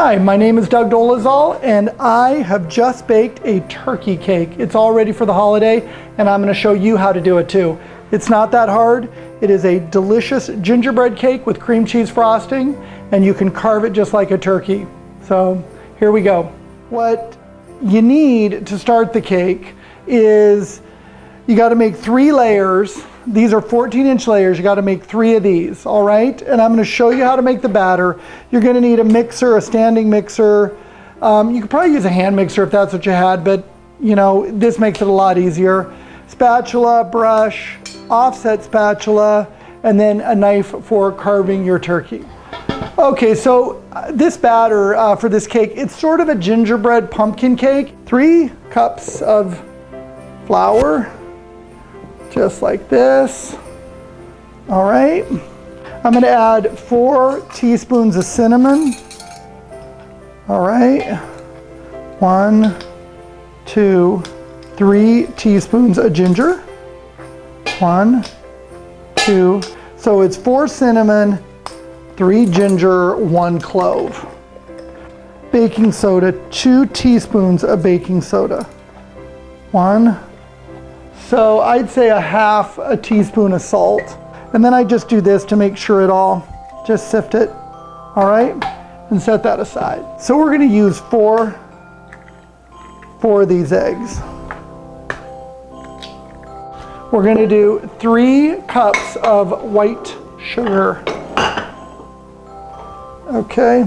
Hi, my name is Doug Dolezal, and I have just baked a turkey cake. It's all ready for the holiday, and I'm going to show you how to do it too. It's not that hard. It is a delicious gingerbread cake with cream cheese frosting, and you can carve it just like a turkey. So here we go. What you need to start the cake is you got to make 3 layers. These are 14-inch layers. You got to make 3 of these, all right? And I'm going to show you how to make the batter. You're going to need a mixer, a standing mixer. You could probably use a hand mixer if that's what you had, but you know, this makes it a lot easier. Spatula, brush, offset spatula, and then a knife for carving your turkey. Okay, so this batter for this cake, it's sort of a gingerbread pumpkin cake. 3 cups of flour. Just like this. All right. I'm going to add 4 teaspoons of cinnamon. All right. 1, 2, 3 teaspoons of ginger. 1, 2. So it's 4 cinnamon, 3 ginger, 1 clove. Baking soda, 2 teaspoons of baking soda. 1. So I'd say a half a teaspoon of salt. And then I just do this to make sure it all, just sift it, all right? And set that aside. So we're gonna use 4 of these eggs. We're gonna do 3 cups of white sugar. Okay,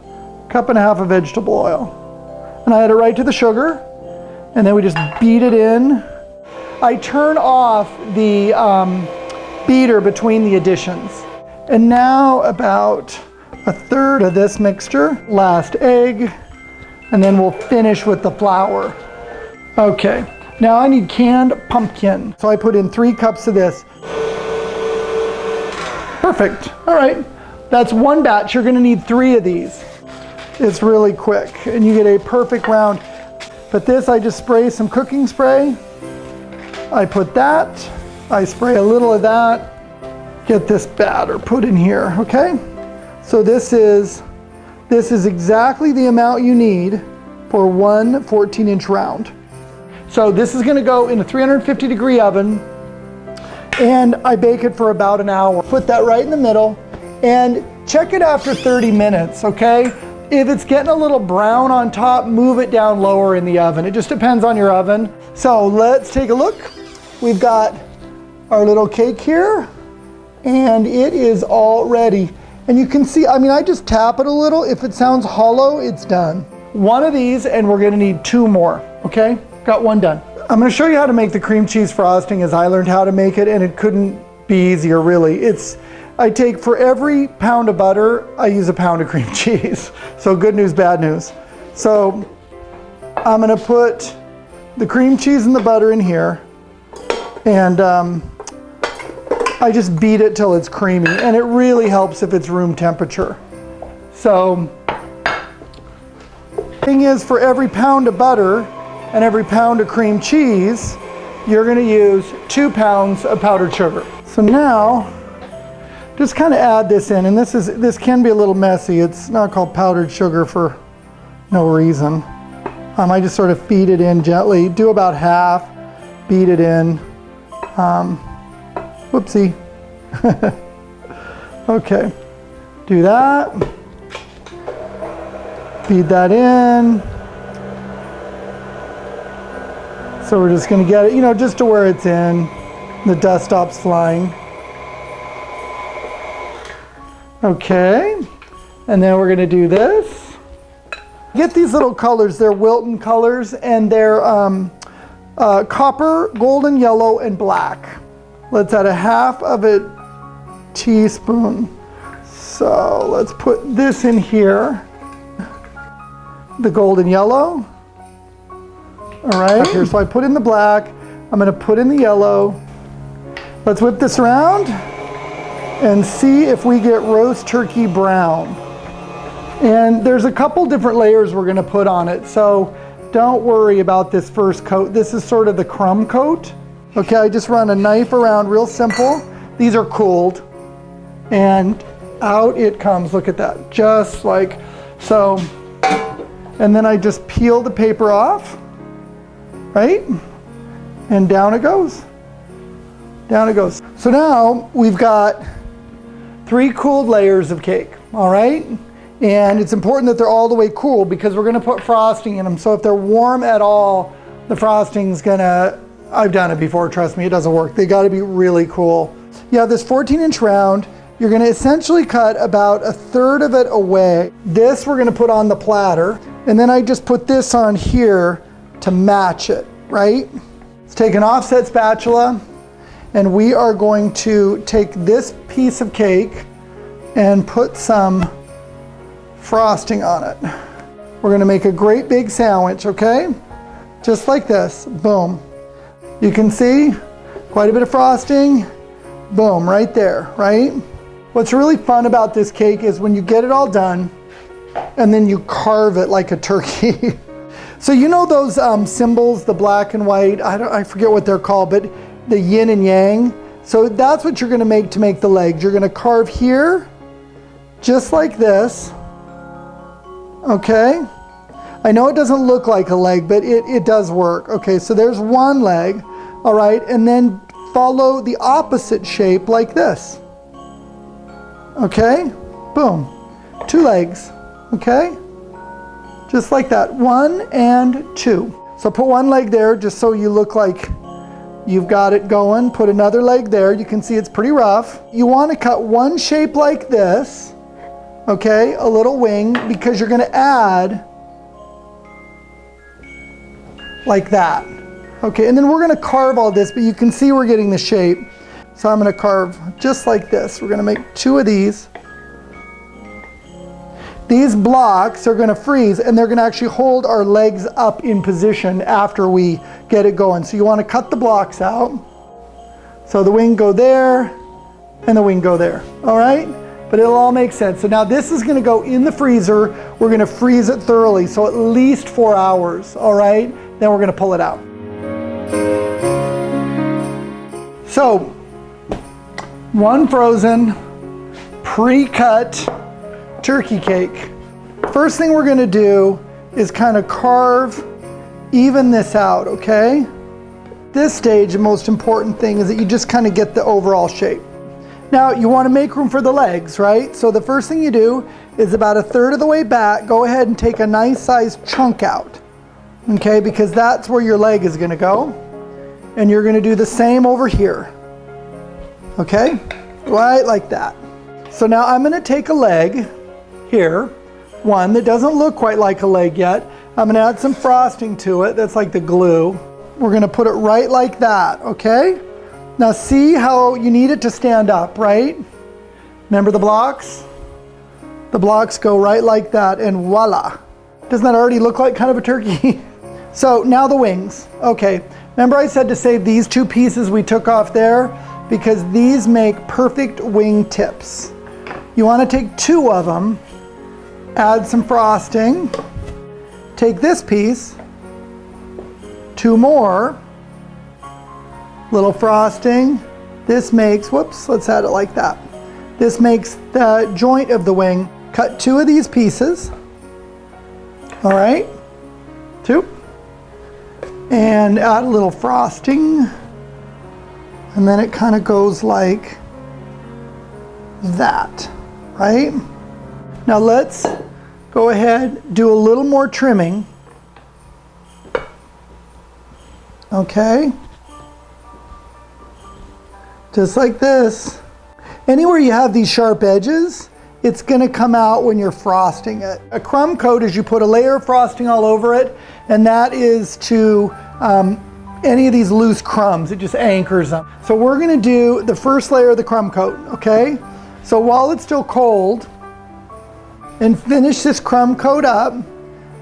1.5 cups of vegetable oil. And I add it right to the sugar, and then we just beat it in. I turn off the beater between the additions. And now about 1/3 of this mixture, last egg, and then we'll finish with the flour. Okay, now I need canned pumpkin. So I put in 3 cups of this. Perfect, all right. That's 1 batch, you're gonna need 3 of these. It's really quick, and you get a perfect round. But this, I just spray some cooking spray. I put that, I spray a little of that, get this batter put in here, okay? So this is exactly the amount you need for 1 14-inch round. So this is gonna go in a 350-degree oven, and I bake it for about an hour. Put that right in the middle, and check it after 30 minutes, okay? If it's getting a little brown on top, move it down lower in the oven. It just depends on your oven. So let's take a look. We've got our little cake here, and it is all ready. And you can see, I mean, I just tap it a little. If it sounds hollow, it's done. 1 of these, and we're gonna need 2 more, okay? Got 1 done. I'm gonna show you how to make the cream cheese frosting as I learned how to make it, and it couldn't be easier, really. I take, for every pound of butter, I use a pound of cream cheese. So good news, bad news. So I'm gonna put the cream cheese and the butter in here, and I just beat it till it's creamy, and it really helps if it's room temperature. So, thing is, for every pound of butter and every pound of cream cheese, you're gonna use 2 pounds of powdered sugar. So now, just kind of add this in, and this can be a little messy. It's not called powdered sugar for no reason. I just sort of feed it in gently, do about half, beat it in. Whoopsie. Okay, do that. Feed that in. So we're just gonna get it, you know, just to where it's in. The dust stops flying. Okay, and then we're gonna do this. Get these little colors, they're Wilton colors, and they're copper, golden, yellow, and black. Let's add 1/2 of a teaspoon. So let's put this in here. The golden yellow. All right, here, so I put in the black. I'm gonna put in the yellow. Let's whip this around and see if we get roast turkey brown. And there's a couple different layers we're gonna put on it, so don't worry about this first coat. This is sort of the crumb coat. Okay, I just run a knife around, real simple. These are cooled, and out it comes. Look at that, just like So, and then I just peel the paper off, right? And down it goes. Down it goes. So now we've got 3 cooled layers of cake, all right? And it's important that they're all the way cool because we're gonna put frosting in them. So if they're warm at all, the frosting's gonna, I've done it before, trust me, it doesn't work. They gotta be really cool. You have this 14-inch round. You're gonna essentially cut about 1/3 of it away. This we're gonna put on the platter. And then I just put this on here to match it, right? Let's take an offset spatula and we are going to take this piece of cake and put some frosting on it. We're gonna make a great big sandwich, okay? Just like this, boom. You can see quite a bit of frosting, boom, right there, right? What's really fun about this cake is when you get it all done and then you carve it like a turkey. So you know those symbols, the black and white, I forget what they're called, but the yin and yang. So that's what you're gonna make to make the legs. You're gonna carve here, just like this, okay? I know it doesn't look like a leg, but it does work. Okay, so there's one leg, all right? And then follow the opposite shape like this. Okay, boom, 2 legs, okay? Just like that, 1 and 2. So put 1 leg there just so you look like you've got it going. Put another leg there. You can see it's pretty rough. You want to cut 1 shape like this, okay, a little wing, because you're going to add like that. Okay, and then we're going to carve all this, but you can see we're getting the shape. So I'm going to carve just like this. We're going to make 2 of these. These blocks are going to freeze and they're going to actually hold our legs up in position after we get it going. So you want to cut the blocks out. So the wing go there and the wing go there, all right? But it'll all make sense. So now this is going to go in the freezer. We're going to freeze it thoroughly, so at least 4 hours, all right? Then we're going to pull it out. So, 1 frozen, pre-cut turkey cake. First thing we're going to do is kind of even this out, okay? This stage, the most important thing is that you just kind of get the overall shape. Now you want to make room for the legs, right? So the first thing you do is about 1/3 of the way back, go ahead and take a nice sized chunk out, okay? Because that's where your leg is going to go. And you're going to do the same over here, okay? Right like that. So now I'm going to take a leg here, one that doesn't look quite like a leg yet. I'm going to add some frosting to it. That's like the glue. We're going to put it right like that, okay? Now see how you need it to stand up, right? Remember the blocks? The blocks go right like that and voila. Doesn't that already look like kind of a turkey? So now the wings. Okay, remember I said to save these 2 pieces we took off there because these make perfect wing tips. You want to take 2 of them, add some frosting, take this piece, 2 more, little frosting. This makes, whoops, let's add it like that. This makes the joint of the wing. Cut 2 of these pieces, all right, 2, and add a little frosting, and then it kind of goes like that, right? Now let's go ahead, do a little more trimming, okay? Just like this. Anywhere you have these sharp edges, it's going to come out when you're frosting it. A crumb coat is you put a layer of frosting all over it, and that is to any of these loose crumbs. It just anchors them. So we're going to do the first layer of the crumb coat, okay? So while it's still cold, and finish this crumb coat up,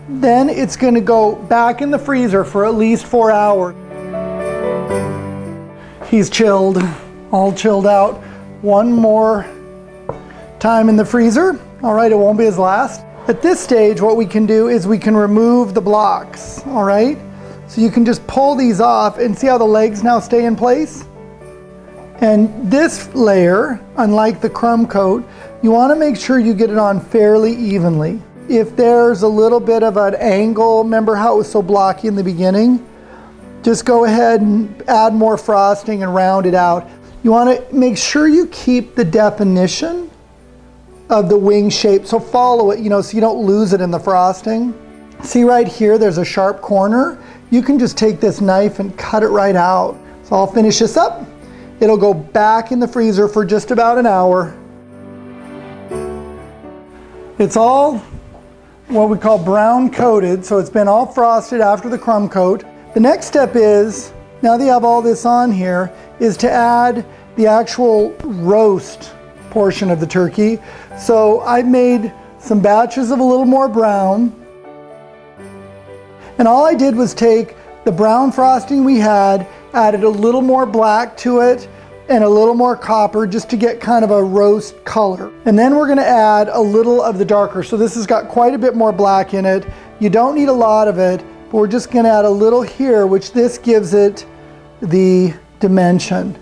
then it's going to go back in the freezer for at least 4 hours. He's chilled, all chilled out. 1 more time in the freezer. All right, it won't be his last. At this stage, what we can do is we can remove the blocks, all right? So you can just pull these off and see how the legs now stay in place? And this layer, unlike the crumb coat, you want to make sure you get it on fairly evenly. if there's a little bit of an angle, remember how it was so blocky in the beginning? Just go ahead and add more frosting and round it out. You want to make sure you keep the definition of the wing shape, so follow it, so you don't lose it in the frosting. See right here, there's a sharp corner. You can just take this knife and cut it right out. So I'll finish this up. It'll go back in the freezer for just about an hour. It's all what we call brown coated, so it's been all frosted after the crumb coat. The next step is, now that you have all this on here, is to add the actual roast portion of the turkey. So I made some batches of a little more brown. And all I did was take the brown frosting we had, added a little more black to it, and a little more copper just to get kind of a roast color. And then we're gonna add a little of the darker. So this has got quite a bit more black in it. You don't need a lot of it, but we're just gonna add a little here, which this gives it the dimension.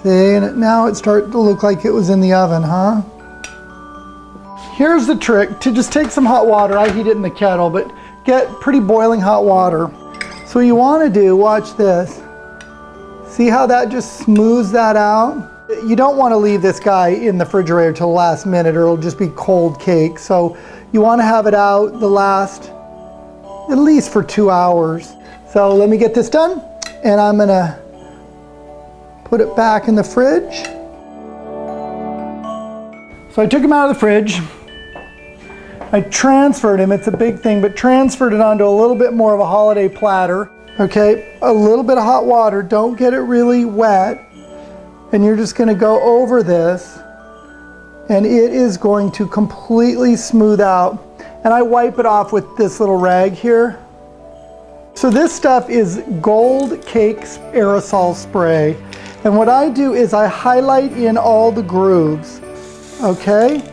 See, and now it's starting to look like it was in the oven, huh? Here's the trick, to just take some hot water. I heat it in the kettle, but get pretty boiling hot water. So what you wanna do, watch this. See how that just smooths that out? You don't want to leave this guy in the refrigerator till the last minute or it'll just be cold cake. So you want to have it out the last, at least for 2 hours. So let me get this done and I'm gonna put it back in the fridge. So I took him out of the fridge. I transferred him, it's a big thing, but transferred it onto a little bit more of a holiday platter. Okay, a little bit of hot water, don't get it really wet. And you're just gonna go over this and it is going to completely smooth out. And I wipe it off with this little rag here. So this stuff is Gold Cake aerosol spray. And what I do is I highlight in all the grooves, okay?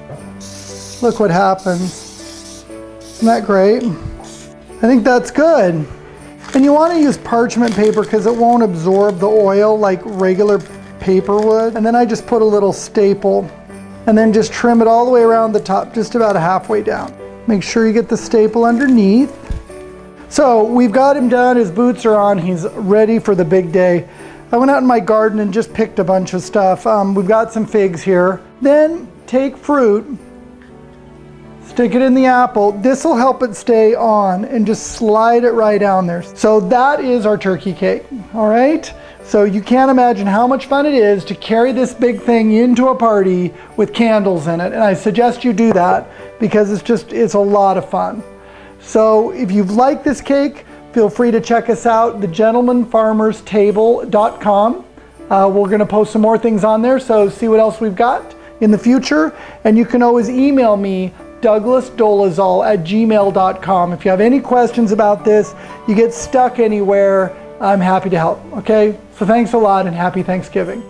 Look what happens. Isn't that great? I think that's good. And you want to use parchment paper because it won't absorb the oil like regular paper would. And then I just put a little staple and then just trim it all the way around the top, just about halfway down. Make sure you get the staple underneath. So we've got him done, his boots are on, he's ready for the big day. I went out in my garden and just picked a bunch of stuff. We've got some figs here. Then take fruit, stick it in the apple. This will help it stay on and just slide it right down there. So that is our turkey cake, all right? So you can't imagine how much fun it is to carry this big thing into a party with candles in it. And I suggest you do that because it's a lot of fun. So if you've liked this cake, feel free to check us out, thegentlemanfarmerstable.com. We're gonna post some more things on there, so see what else we've got in the future. And you can always email me, douglasdolezal@gmail.com. If you have any questions about this, you get stuck anywhere, I'm happy to help, okay? So thanks a lot and happy Thanksgiving.